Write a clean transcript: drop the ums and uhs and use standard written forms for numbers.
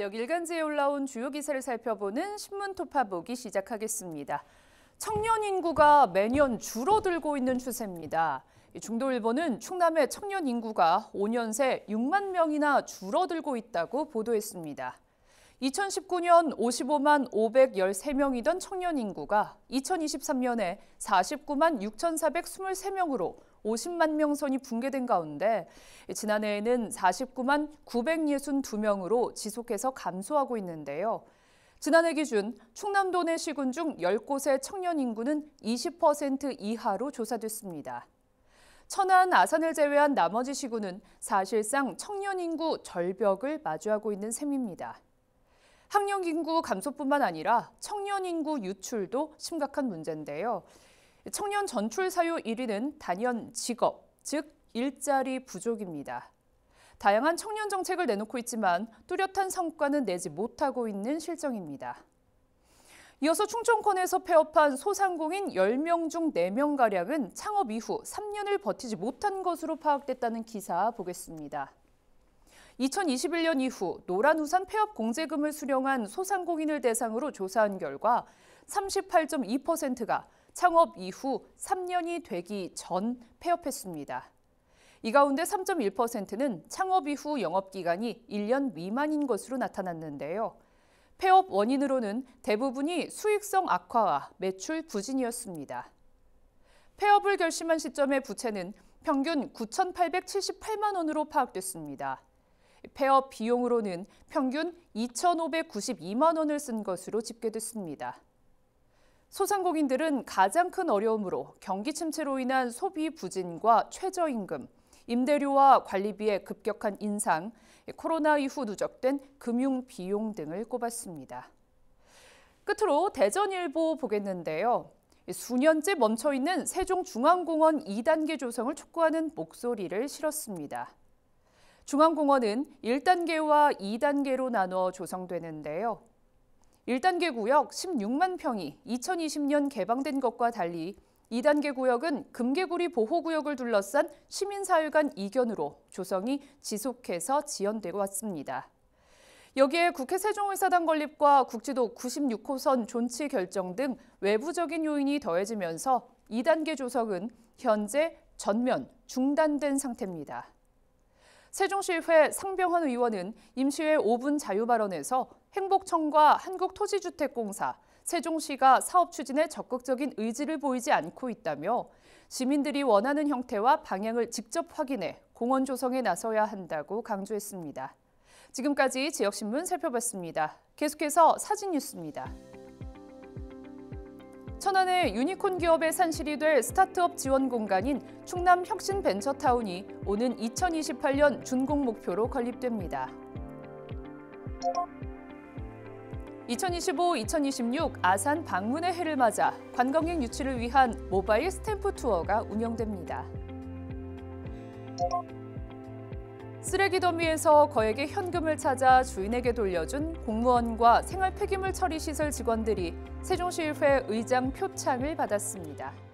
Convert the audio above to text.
지역 일간지에 올라온 주요 기사를 살펴보는 신문토파 보기 시작하겠습니다. 청년 인구가 매년 줄어들고 있는 추세입니다. 중도일보는 충남의 청년 인구가 5년 새 6만 명이나 줄어들고 있다고 보도했습니다. 2019년 55만 513명이던 청년 인구가 2023년에 49만 6,423명으로 50만 명 선이 붕괴된 가운데 지난해에는 49만 962명으로 지속해서 감소하고 있는데요. 지난해 기준 충남도 내 시군 중 10곳의 청년 인구는 20% 이하로 조사됐습니다. 천안, 아산을 제외한 나머지 시군은 사실상 청년 인구 절벽을 마주하고 있는 셈입니다. 학령 인구 감소뿐만 아니라 청년 인구 유출도 심각한 문제인데요. 청년 전출 사유 1위는 단연 직업, 즉 일자리 부족입니다. 다양한 청년 정책을 내놓고 있지만 뚜렷한 성과는 내지 못하고 있는 실정입니다. 이어서 충청권에서 폐업한 소상공인 10명 중 4명가량은 창업 이후 3년을 버티지 못한 것으로 파악됐다는 기사 보겠습니다. 2021년 이후 노란우산 폐업 공제금을 수령한 소상공인을 대상으로 조사한 결과 38.2%가 창업 이후 3년이 되기 전 폐업했습니다. 이 가운데 3.1%는 창업 이후 영업기간이 1년 미만인 것으로 나타났는데요. 폐업 원인으로는 대부분이 수익성 악화와 매출 부진이었습니다. 폐업을 결심한 시점의 부채는 평균 9,878만 원으로 파악됐습니다. 폐업 비용으로는 평균 2,592만 원을 쓴 것으로 집계됐습니다. 소상공인들은 가장 큰 어려움으로 경기 침체로 인한 소비 부진과 최저임금, 임대료와 관리비의 급격한 인상, 코로나 이후 누적된 금융 비용 등을 꼽았습니다. 끝으로 대전일보 보겠는데요. 수년째 멈춰있는 세종중앙공원 2단계 조성을 촉구하는 목소리를 실었습니다. 중앙공원은 1단계와 2단계로 나눠 조성되는데요. 1단계 구역 16만 평이 2020년 개방된 것과 달리 2단계 구역은 금개구리 보호구역을 둘러싼 시민사회 간 이견으로 조성이 지속해서 지연되고 왔습니다. 여기에 국회 세종의사당 건립과 국지도 96호선 존치 결정 등 외부적인 요인이 더해지면서 2단계 조성은 현재 전면 중단된 상태입니다. 세종시의회 상병헌 의원은 임시회 5분 자유 발언에서 행복청과 한국토지주택공사, 세종시가 사업 추진에 적극적인 의지를 보이지 않고 있다며 시민들이 원하는 형태와 방향을 직접 확인해 공원 조성에 나서야 한다고 강조했습니다. 지금까지 지역신문 살펴봤습니다. 계속해서 사진 뉴스입니다. 천안의 유니콘 기업의 산실이 될 스타트업 지원 공간인 충남 혁신벤처타운이 오는 2028년 준공 목표로 건립됩니다. 2025-2026 아산 방문의 해를 맞아 관광객 유치를 위한 모바일 스탬프 투어가 운영됩니다. 쓰레기 더미에서 거액의 현금을 찾아 주인에게 돌려준 공무원과 생활 폐기물 처리 시설 직원들이 세종시의회 의장 표창을 받았습니다.